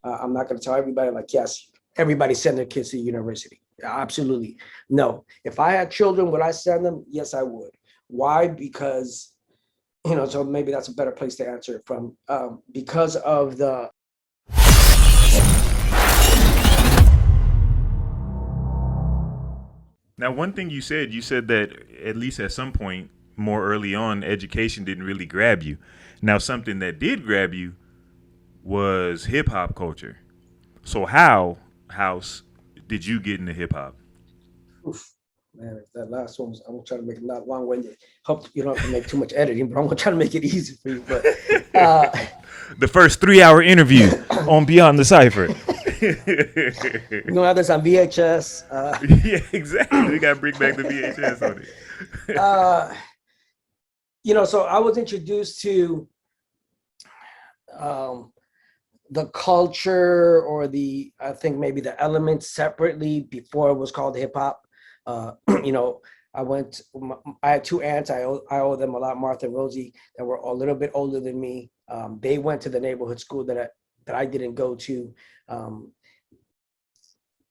I'm not going to tell everybody like, yes, everybody send their kids to university. Absolutely. No. If I had children, would I send them? Yes, I would. Why? Because, so maybe that's a better place to answer it from. Because of the... Now, one thing you said that at least at some point more early on, education didn't really grab you. Now, something that did grab you was hip hop culture. So how, House, did you get into hip hop? Oof, man, that last one was, I'm gonna try to make it not long-winded. Hope you don't have to make too much editing, but I'm gonna try to make it easy for you. But the first 3-hour interview on Beyond the Cypher. We're gonna have this on VHS. Yeah, exactly. We gotta bring back the VHS on it. So I was introduced to the culture, or I think maybe the elements separately before it was called hip hop. I had two aunts. I owe them a lot, Martha and Rosie, that were a little bit older than me. They went to the neighborhood school that I didn't go to.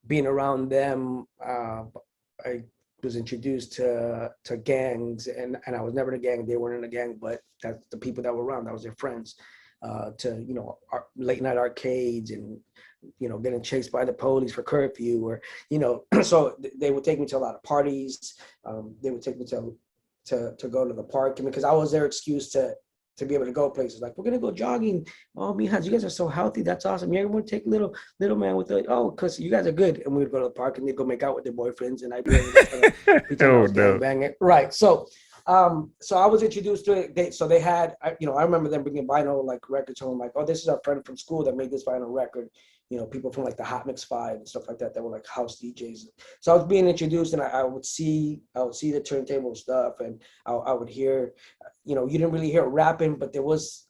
Being around them, I was introduced to gangs, and I was never in a gang. They weren't in a gang, but that's the people that were around. That was their friends. To late night arcades, and getting chased by the police for curfew, or so they would take me to a lot of parties. They would take me to go to the park, because I was their excuse to be able to go places. Like, we're gonna go jogging. Oh, mijas, you guys are so healthy. That's awesome. You're gonna take little man with because you guys are good. And we would go to the park and they'd go make out with their boyfriends, and I'd be able to bang it. Right. So I was introduced to it. They had, I remember them bringing vinyl like records home, like, oh, this is our friend from school that made this vinyl record. People from like the Hot Mix 5 and stuff like that were like house DJs. So I was being introduced, and I would see the turntable stuff, and I would hear, you didn't really hear rapping, but there was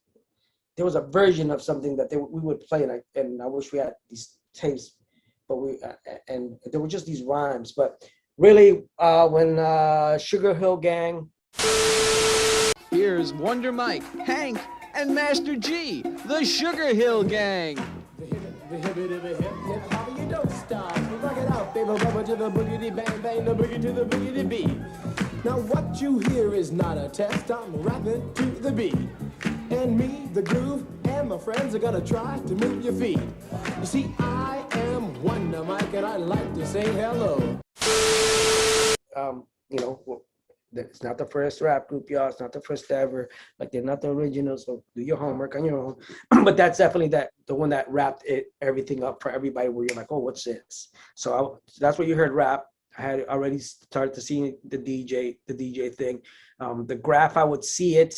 a version of something that we would play, and I wish we had these tapes, but and there were just these rhymes. But really, when Sugar Hill Gang. Here's Wonder Mike, Hank, and Master G, the Sugar Hill Gang. The hip hop, you don't stop. Rock it out, baby, rubber to the boogity bang bang, the boogie to the boogity beat. Now what you hear is not a test. I'm rapping to the beat, and me, the groove, and my friends are gonna try to move your feet. You see, I am Wonder Mike, and I like to say hello. It's not the first rap group, y'all. It's not the first ever. Like, they're not the original, so do your homework on your own. But that's definitely the one that wrapped everything up for everybody, where you're like, oh, what's this? So that's what you heard, rap. I had already started to see the DJ thing. The graph, I would see it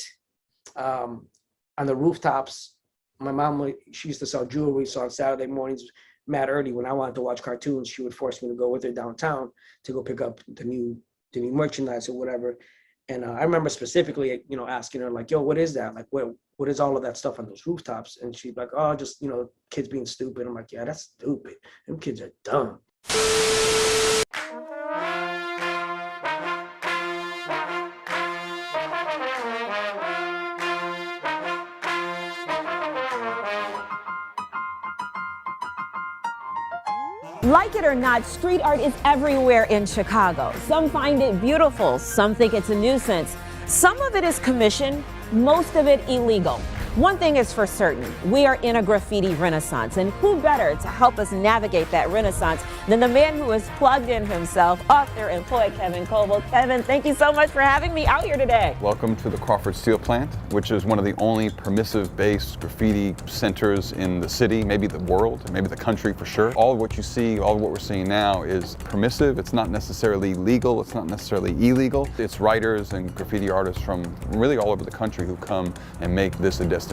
on the rooftops. My mom, she used to sell jewelry, so on Saturday mornings, mad early, when I wanted to watch cartoons, she would force me to go with her downtown to go pick up the new merchandise or whatever. And I remember specifically, asking her, like, yo, what is that? Like, what is all of that stuff on those rooftops? And she'd be like, oh, just, kids being stupid. I'm like, yeah, that's stupid. Them kids are dumb. Like it or not, street art is everywhere in Chicago. Some find it beautiful, some think it's a nuisance. Some of it is commissioned, most of it illegal. One thing is for certain, we are in a graffiti renaissance, and who better to help us navigate that renaissance than the man who has plugged in himself, author and poet Kevin Coble. Kevin, thank you so much for having me out here today. Welcome to the Crawford Steel Plant, which is one of the only permissive-based graffiti centers in the city, maybe the world, maybe the country for sure. All of what you see, all of what we're seeing now is permissive. It's not necessarily legal, it's not necessarily illegal. It's writers and graffiti artists from really all over the country who come and make this a destination.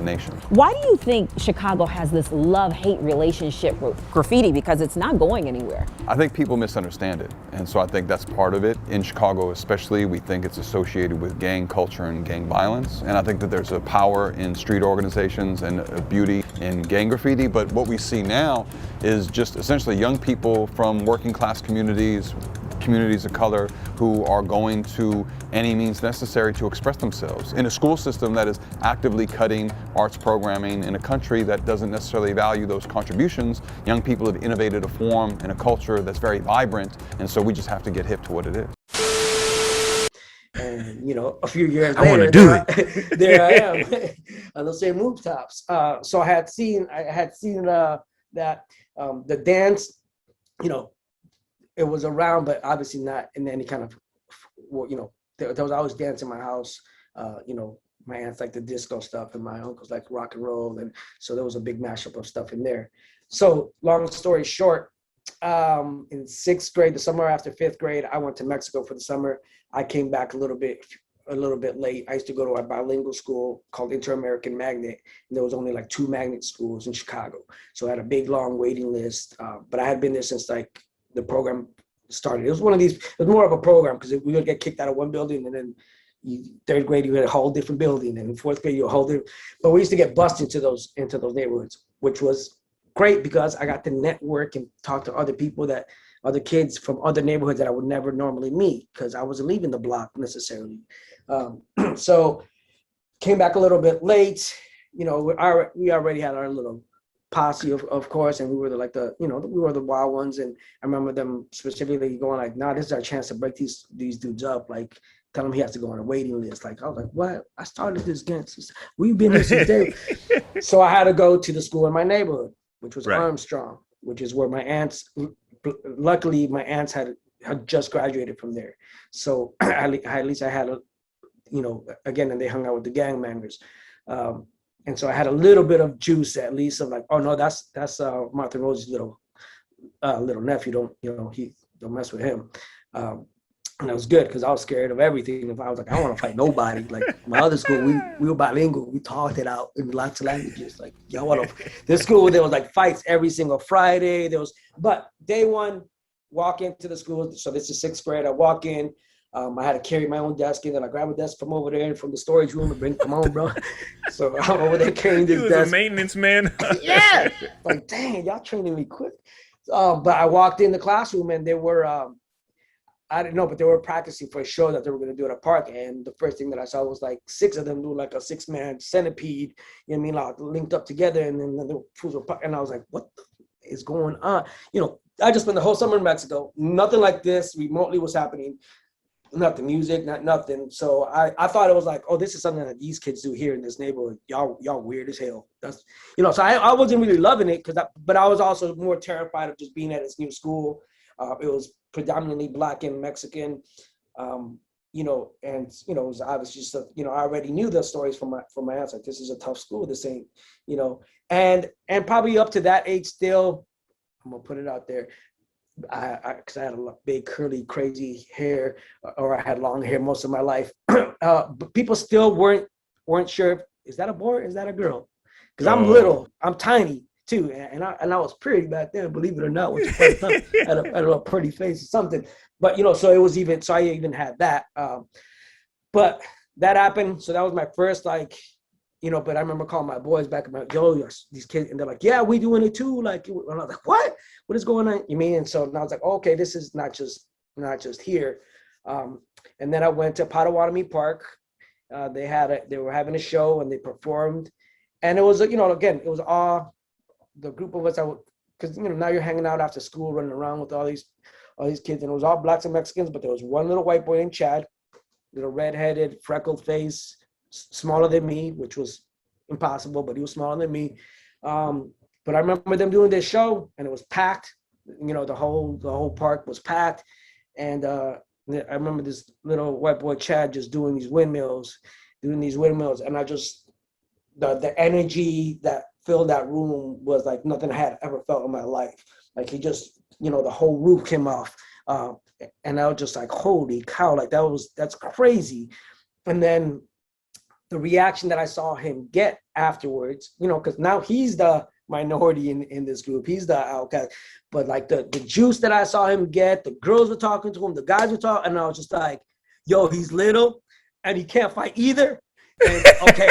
Why do you think Chicago has this love-hate relationship with graffiti? Because it's not going anywhere. I think people misunderstand it, and so I think that's part of it. In Chicago especially, we think it's associated with gang culture and gang violence, and I think that there's a power in street organizations and a beauty in gang graffiti, but what we see now is just essentially young people from working class communities communities of color who are going to any means necessary to express themselves. In a school system that is actively cutting arts programming, in a country that doesn't necessarily value those contributions, young people have innovated a form and a culture that's very vibrant, and so we just have to get hip to what it is. And, you know, a few years I later, wanna do it. there I am on those same rooftops. So I had seen that the dance, you know, it was around, but obviously not in any kind of, you know, there was always dance in my house. You know, my aunts like the disco stuff and my uncles like rock and roll. And so there was a big mashup of stuff in there. So long story short, in sixth grade, the summer after fifth grade, I went to Mexico for the summer. I came back a little bit late. I used to go to a bilingual school called Inter-American Magnet, and there was only like 2 magnet schools in Chicago. So I had a big, long waiting list, but I had been there since like the program started. It was one of these, it was more of a program because we would get kicked out of one building, and then third grade, you had a whole different building, and in fourth grade, you a whole different, but we used to get bussed into those neighborhoods, which was great because I got to network and talk to other people, other kids from other neighborhoods that I would never normally meet because I wasn't leaving the block necessarily. So came back a little bit late. You know, we already had our little posse, of course, and we were we were the wild ones. And I remember them specifically going like, "Nah, this is our chance to break these dudes up. Like, tell him he has to go on a waiting list." Like, I was like, "What? I started this gang. We've been here since day." So I had to go to the school in my neighborhood, which was Armstrong, which is where my aunts. Luckily, my aunts had just graduated from there, so at least I had again, and they hung out with the gang members, and so I had a little bit of juice at least of like, oh no, that's Martha Rose's little nephew. Don't mess with him. And it was good because I was scared of everything. If I was like, I don't want to fight nobody. Like my other school, we were bilingual. We talked it out in lots of languages. Like, y'all want to, this school, there was like fights every single Friday. But day one, walk into the school. So this is sixth grade. I walk in. I had to carry my own desk in, and I grab a desk from over there from the storage room and bring, come on, bro. So I'm over there carrying this desk. He was a maintenance man. Yeah. Like, dang, y'all training me quick. But I walked in the classroom and they were, I didn't know, but they were practicing for a show that they were going to do at a park. And the first thing that I saw was like 6 of them do like a 6-man centipede, you know what I mean, like linked up together. And then the fools were, and I was like, what is going on? You know, I just spent the whole summer in Mexico. Nothing like this remotely was happening. Nothing, music, nothing. So I thought it was like, oh, this is something that these kids do here in this neighborhood. Y'all weird as hell. That's, you know, so I wasn't really loving it but I was also more terrified of just being at this new school. It was predominantly Black and Mexican, you know, and, you know, it was obviously just, you know, I already knew the stories from my aunts. Like, this is a tough school. This ain't, you know, and probably up to that age still, I'm going to put it out there. Because I had a big curly crazy hair, or I had long hair most of my life. But people still weren't sure, is that a boy or is that a girl? Because I'm little, I'm tiny too, and I was pretty back then, believe it or not. Which I had a pretty face or something. But you know, so I even had that. But that happened. So that was my first, like, you know, but I remember calling my boys back about, yo, these kids, and they're like, yeah, we doing it too. Like, and I was like, what is going on? You mean? And so I was like, okay, this is not just here. And then I went to Potawatomi Park. They were having a show and they performed, and it was, you know, again, it was all the group of us. Because, you know, now you're hanging out after school, running around with all these kids, and it was all Blacks and Mexicans, but there was one little white boy named Chad, little redheaded, freckled face, smaller than me, which was impossible, but he was smaller than me. But I remember them doing this show, and it was packed. You know, the whole park was packed, and I remember this little white boy Chad just doing these windmills, and I just the energy that filled that room was like nothing I had ever felt in my life. Like, he just, you know, the whole roof came off, and I was just like, holy cow, like that's crazy. And then the reaction that I saw him get afterwards, you know, because now he's the minority in this group. He's the outcast. But like the juice that I saw him get, the girls were talking to him, the guys were talking, and I was just like, yo, he's little and he can't fight either. And okay.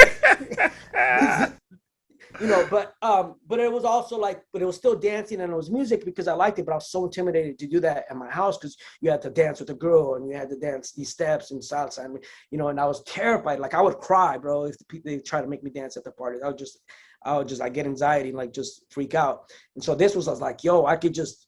But it was also like, but it was still dancing and it was music because I liked it, but I was so intimidated to do that at my house because you had to dance with a girl and you had to dance these steps and salsa, and and I was terrified. Like I would cry, bro, if the people they try to make me dance at the party. I would just like get anxiety and like just freak out. And so I was like, yo, I could just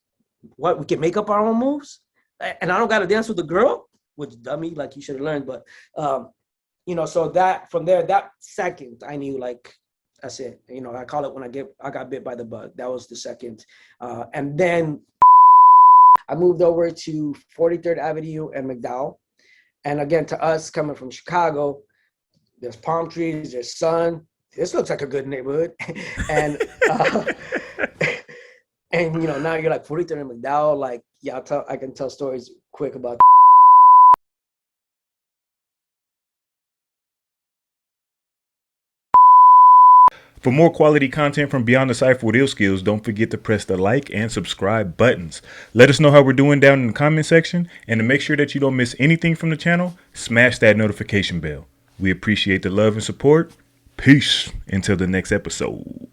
we can make up our own moves, and I don't got to dance with a girl, which dummy, like you should have learned. But so that from there, that second, I knew like that's it. I call it when I got bit by the bug. That was the second, and then I moved over to 43rd Avenue and McDowell. And again, to us coming from Chicago, there's palm trees, there's sun. This looks like a good neighborhood, and and now you're like 43rd and McDowell. Like I can tell stories quick about. For more quality content from Beyond the Cypher with Illskillz, don't forget to press the like and subscribe buttons. Let us know how we're doing down in the comment section, and to make sure that you don't miss anything from the channel, smash that notification bell. We appreciate the love and support. Peace until the next episode.